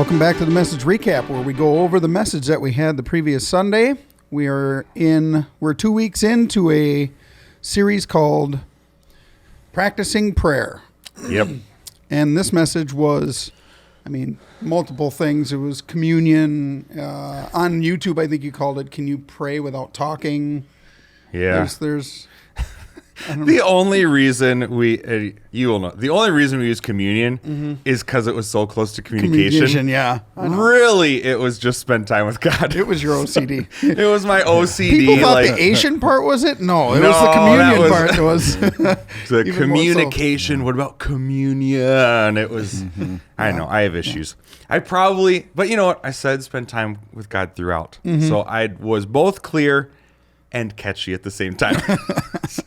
Welcome back to the message recap, where we go over the message that we had the previous Sunday. We're 2 weeks into a series called Practicing Prayer. Yep. And this message was, multiple things. It was communion. On YouTube, I think you called it, Can You Pray Without Talking? Yeah. There's The only reason we, you will know, the only reason we use communion is because it was so close to communication. Yeah. Really, it was just spend time with God. It was your OCD. It was my OCD. People thought the Asian part was it? No, it was the communion part. It was the communication. What about communion? It was, I know, I have issues. But you know what? I said spend time with God throughout. So I was both clear and catchy at the same time. So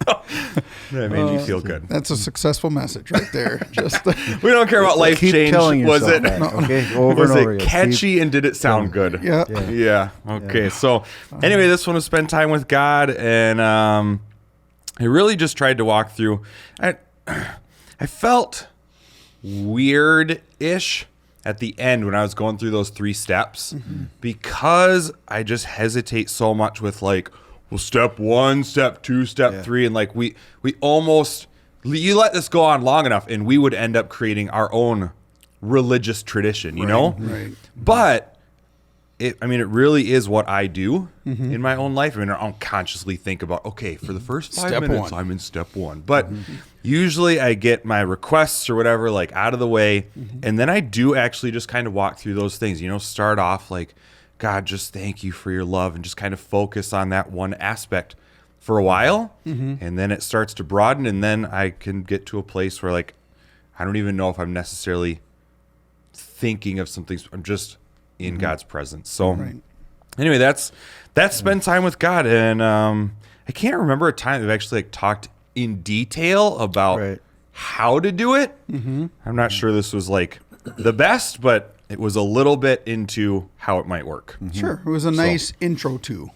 that made me feel good. That's a successable message right there. Just we don't care about life keep change. telling Was yourself it? that, okay? Over Was and over it again. catchy and did it sound good? Yeah. Okay. So anyway, this one was spend time with God, and I really just tried to walk through. I felt weird-ish at the end when I was going through those 3 steps because I just hesitate so much with step 1, step 2, step 3, and we almost, you let this go on long enough and we would end up creating our own religious tradition, you know? Right. But it really is what I do in my own life. I don't consciously think about, okay, for the first 5 Step minutes, 1. I'm in step 1. But usually I get my requests or whatever, out of the way. And then I do actually just kind of walk through those things, start off God, just thank you for your love, and just kind of focus on that one aspect for a while. And then it starts to broaden, and then I can get to a place where I don't even know if I'm necessarily thinking of something. I'm just in God's presence. So anyway, that's spend time with God. And I can't remember a time we've actually talked in detail about how to do it. I'm not sure this was the best, but it was a little bit into how it might work. Sure. It was a nice intro to,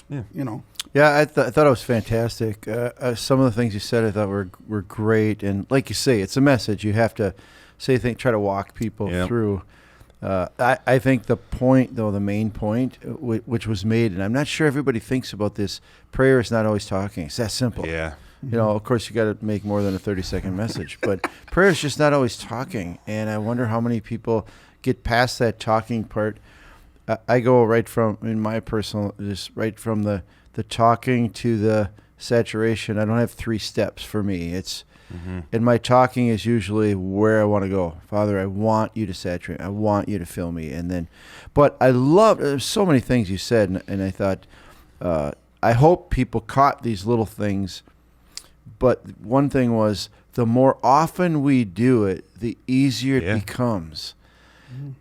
Yeah, I thought it was fantastic. Some of the things you said I thought were great. And like you say, it's a message. You have to try to walk people through. I think the point, though, the main point, which was made, and I'm not sure everybody thinks about this, prayer is not always talking. It's that simple. Yeah. Of course, you got to make more than a 30-second message, but prayer is just not always talking. And I wonder how many people get past that talking part. I go right from, in my personal, just right from the talking to the saturation. I don't have 3 steps for me. It's, and my talking is usually where I want to go. Father, I want you to saturate. I want you to fill me. And then, but I love, there's so many things you said, and I thought, I hope people caught these little things. But one thing was, the more often we do it, the easier it becomes.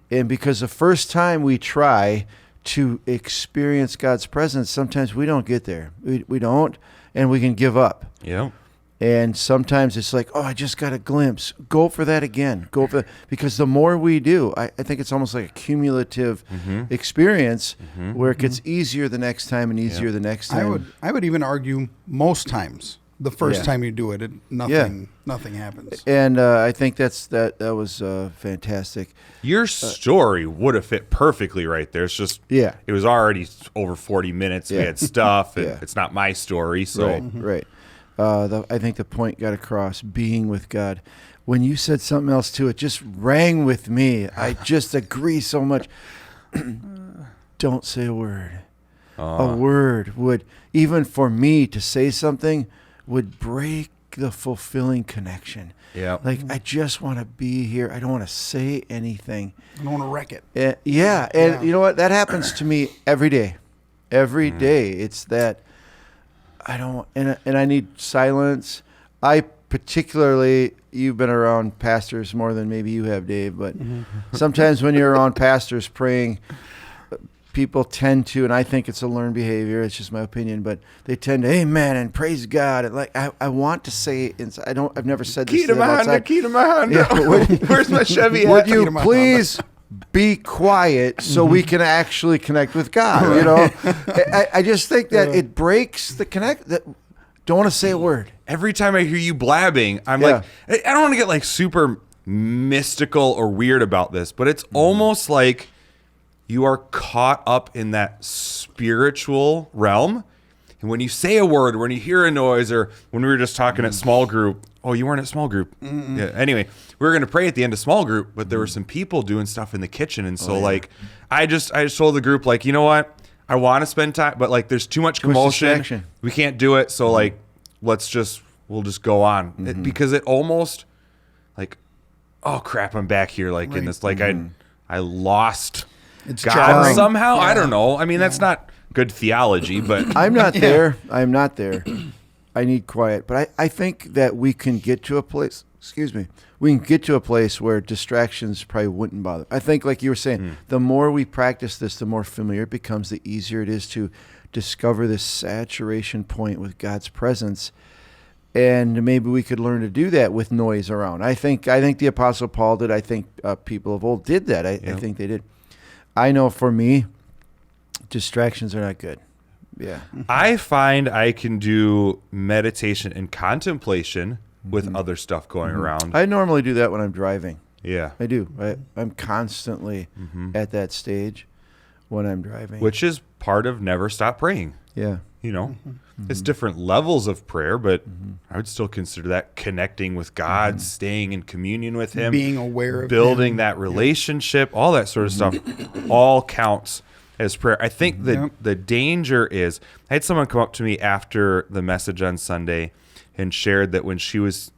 And because the first time we try to experience God's presence, sometimes we don't get there. We don't, and we can give up. Yeah. And sometimes it's I just got a glimpse. Go for that again. Because the more we do, I think it's almost like a cumulative experience where it gets easier the next time and easier the next time. I would even argue most times the first time you do it, nothing happens. And I think that was fantastic. Your story would have fit perfectly right there. It's just, it was already over 40 minutes. We had stuff, and it's not my story. So Right. I think the point got across, being with God. When you said something else too, it just rang with me. I just agree so much. Don't say a word. A word would, even for me to say something, would break the fulfilling connection. Yeah. I just want to be here. I don't want to say anything. I don't want to wreck it. And you know what? That happens to me every day. Every day. It's that I don't, and I need silence. I particularly, you've been around pastors more than maybe you have, Dave, but sometimes when you're around pastors praying, people tend to, and I think it's a learned behavior, it's just my opinion, but they tend to, amen and praise God. And I want to say, I've never said this to them outside. Where's my Chevy hat? Would you please be quiet so we can actually connect with God? I just think that it breaks the connect. Don't want to say a word. Every time I hear you blabbing, I'm I don't want to get super mystical or weird about this, but it's almost like you are caught up in that spiritual realm. And when you say a word, when you hear a noise, or when we were just talking at small group, oh, you weren't at small group. Yeah. Anyway, we were going to pray at the end of small group, but there were some people doing stuff in the kitchen. And so like, I just told the group, like, you know what? I want to spend time, but like, there's too much commotion. distraction. We can't do it. So like, we'll just go on. Because it almost like, oh crap, I'm back here. Like in this, like I lost It's God jarring. somehow. Yeah. I don't know. I mean, that's not good theology, but I'm not there. I'm not there. I need quiet. But I think that we can get to a place, we can get to a place where distractions probably wouldn't bother. I think, like you were saying, the more we practice this, the more familiar it becomes, the easier it is to discover this saturation point with God's presence. And maybe we could learn to do that with noise around. I think the Apostle Paul did. I think people of old did that. I think they did. I know for me, distractions are not good. Yeah. I find I can do meditation and contemplation with other stuff going around. I normally do that when I'm driving. Yeah. I do. I'm constantly at that stage when I'm driving. Which is part of never stop praying. Yeah. You know, it's different levels of prayer, but I would still consider that connecting with God, staying in communion with Him, Being aware of building Him. that relationship, all that sort of stuff, all counts as prayer. I think the danger is, I had someone come up to me after the message on Sunday and shared that when she was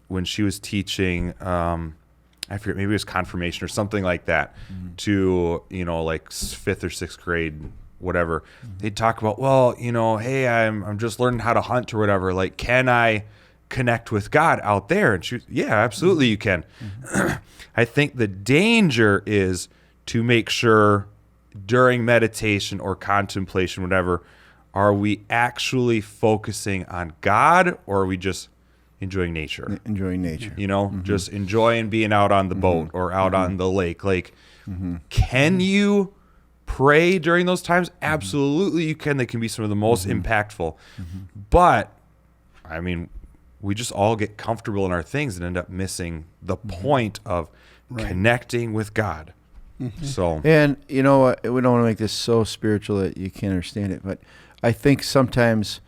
teaching, I forget, maybe it was confirmation or something like that, to, you know, like 5th or 6th grade, whatever, they'd talk about, well, you know, hey, I'm just learning how to hunt or whatever. Like, can I connect with God out there? And she was, yeah, absolutely you can. I think the danger is to make sure during meditation or contemplation, whatever, are we actually focusing on God, or are we just enjoying nature? Enjoying nature. You know, just enjoying being out on the boat or out on the lake. Like, can you pray during those times? Absolutely you can. They can be some of the most impactful. But, I mean, we just all get comfortable in our things and end up missing the point of connecting with God. So, And, you know what, we don't want to make this so spiritual that you can't understand it, but I think sometimes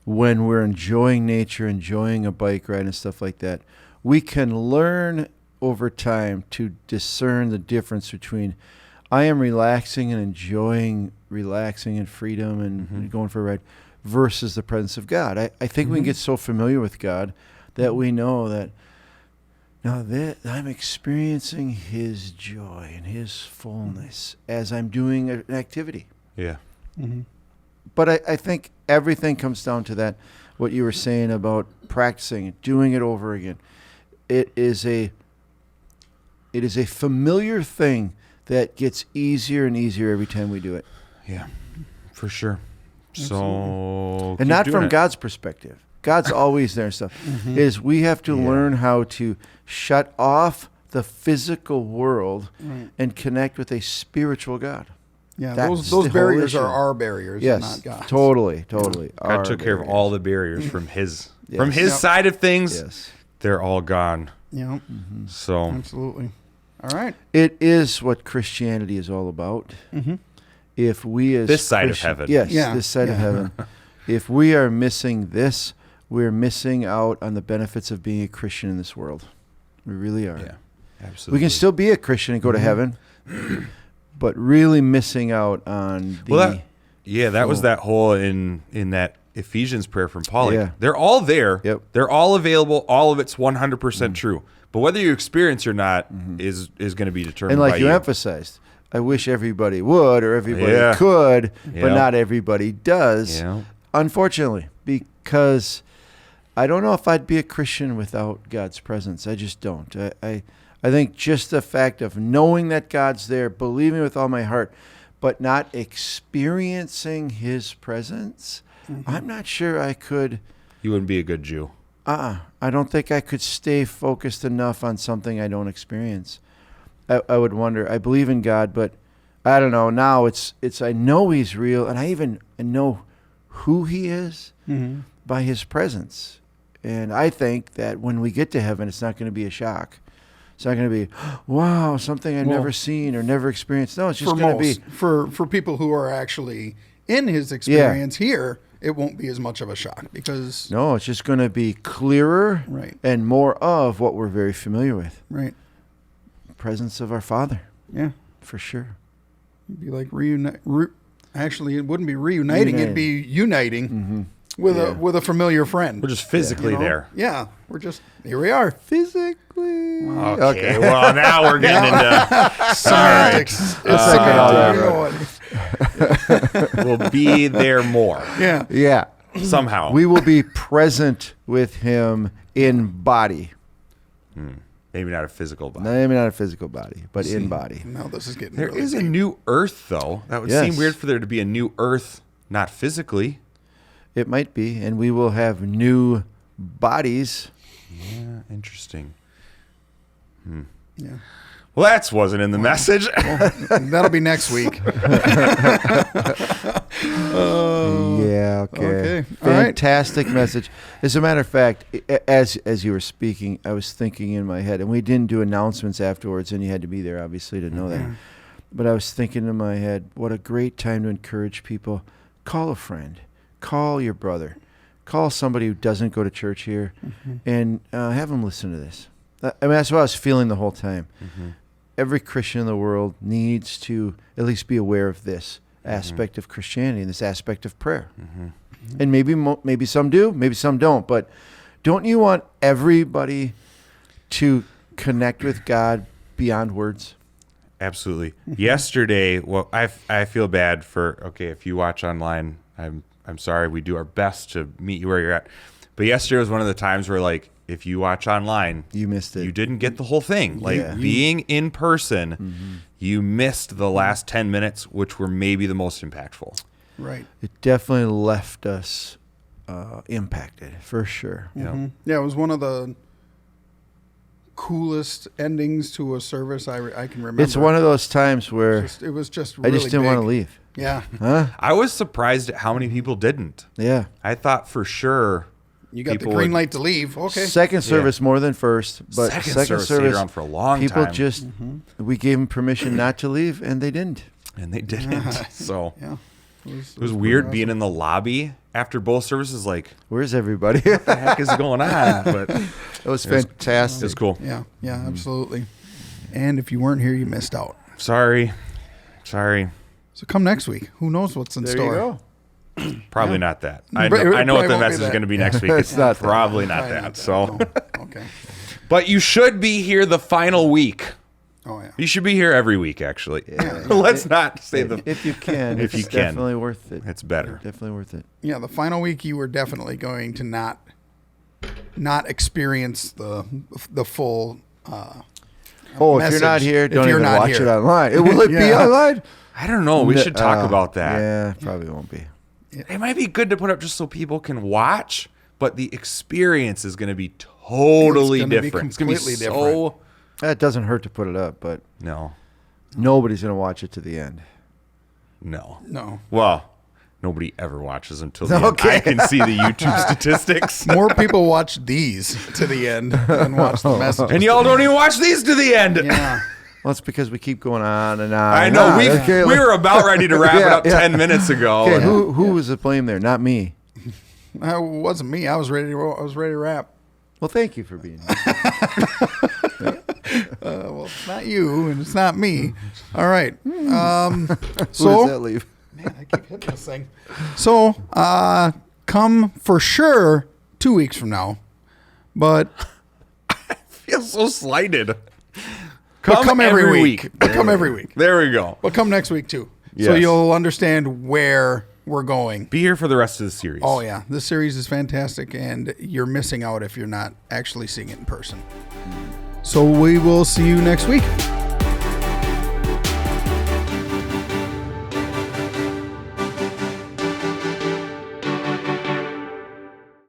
when we're enjoying nature, enjoying a bike ride and stuff like that, we can learn over time to discern the difference between I am relaxing and enjoying relaxing and freedom and going for a ride versus the presence of God. I think we can get so familiar with God that we know that now that I'm experiencing His joy and His fullness as I'm doing an activity. yeah. But I think everything comes down to that, what you were saying about practicing it, doing it over again. It is a familiar thing that gets easier and easier every time we do it. Yeah, for sure. So, And keep not doing from it. God's perspective. God's always there and stuff. Is we have to learn how to shut off the physical world and connect with a spiritual God. Yeah, That's those the barriers whole are issue. our barriers, Yes, not God's. totally. God Our took care of barriers. all the barriers from his Yes. side of things. Yes. They're all gone. Yeah, So, absolutely. All right. It is what Christianity is all about. If we as This side of Christian- heaven. Yes, Yeah, this side of yeah. heaven. If we are missing this, we're missing out on the benefits of being a Christian in this world. We really are. yeah, absolutely. We can still be a Christian and go to heaven, but really missing out on the... that was full- that whole in that Ephesians prayer from Paul. Like, Yeah. they're all there. Yep. They're all available. All of it's 100% true. But whether you experience or not is going to be determined and by like you emphasized, I wish everybody would or everybody Yeah. could, Yeah. but not everybody does. Yeah. Unfortunately, because I don't know if I'd be a Christian without God's presence. I just don't. I think just the fact of knowing that God's there, believing with all my heart, but not experiencing His presence, I'm not sure I could. You wouldn't be a good Jew. I don't think I could stay focused enough on something I don't experience. I would wonder. I believe in God, but I don't know. Now it's I know He's real, and I even know who He is by His presence. And I think that when we get to heaven, it's not going to be a shock. It's not going to be, wow, something I've never seen or never experienced. No, it's just For going to be. for people who are actually in his experience here, it won't be as much of a shock because No, it's just going to be clearer Right. and more of what we're very familiar with. right, Presence of our Father, yeah, for sure. it'd be like actually, it wouldn't be reuniting; it'd be uniting with a familiar friend. We're just physically You know? there. Yeah, we're just here. We are Physically. Okay. Well, now we're getting into semantics. It's semantics. You know what? we'll be there more Yeah, Yeah. somehow. We will be present with him in body. Maybe not a physical body. Maybe not a physical body, but in body. now this is getting There really is a deep. new Earth, though. That would Yes. seem weird for there to be a new Earth, not physically. It might be, and we will have new bodies. Yeah, interesting. Yeah. Well, that wasn't in the message. That'll be next week. Yeah, okay. okay. All right. Fantastic message. As a matter of fact, as you were speaking, I was thinking in my head, and we didn't do announcements afterwards, and you had to be there, obviously, to know that. But I was thinking in my head, what a great time to encourage people. Call a friend. Call your brother. Call somebody who doesn't go to church here, and have them listen to this. I mean, that's what I was feeling the whole time. Every Christian in the world needs to at least be aware of this aspect of Christianity and this aspect of prayer. And maybe some do, maybe some don't. But don't you want everybody to connect with God beyond words? Absolutely. Yesterday, well, I feel bad for. Okay, if you watch online, I'm sorry. We do our best to meet you where you're at. But yesterday was one of the times where, like, if you watch online, You missed it. you didn't get the whole thing. Like Yeah. being in person, you missed the last 10 minutes, which were maybe the most impactful. Right. It definitely left us impacted, for sure. Yeah. Yeah, it was one of the coolest endings to a service I can remember. It's one of those times where It was just I really just didn't want to big. leave. Yeah. Huh? I was surprised at how many people didn't. Yeah. I thought for sure You got the people green would- light to leave. Okay. Second service more than first, but Second service stayed around for a long people time. just we gave them permission not to leave, and they didn't. and they didn't. So Yeah. it was weird being in the lobby after both services. Like, Where's everybody? what the heck is going on? But it It was fantastic. was cool. Yeah. Yeah. Absolutely. And if you weren't here, you missed out. Sorry. So come next week. Who knows what's in There store? you go. Probably not that. I But know, it I know what probably the won't be message is that. going to be next week. It's not that. probably not Probably that. So, No. Okay. but you should be here the final week. Oh yeah. You should be here every week. Actually, let's not say the. If you can, If you it's can. definitely worth it. It's better. Definitely worth it. Yeah. The final week, you were definitely going to not experience the full. Oh, if you're message not here, if don't you're even not watch here. it online. Will it be Yeah. online? I don't know. We should talk about that. Yeah, probably won't be. It might be good to put up just so people can watch, but the experience is going to be totally It's gonna be different. It's going to be completely so. It doesn't hurt to put it up, but No, nobody's gonna watch it to the end. no. No. Well, nobody ever watches until the Okay. end. I can see the YouTube statistics. More people watch these to the end than watch the message. And y'all don't even watch these to the end. Yeah. Well, it's because we keep going on and on. I and know. on. We Okay, we were about ready to wrap it Yeah, up yeah. 10 minutes ago. Okay, and- who was the blame there? Not me. It wasn't me. I was ready to wrap. Well, thank you for being here. Well, it's not you, and it's not me. All right. Who does that So, leave? man, I keep hitting this thing. So, come for sure 2 weeks from now, but feel so slighted. come every week. But come every week. There we go. But come next week too. So Yes. you'll understand where we're going. Be here for the rest of the series. Oh yeah, this series is fantastic, and you're missing out if you're not actually seeing it in person. So we will see you next week.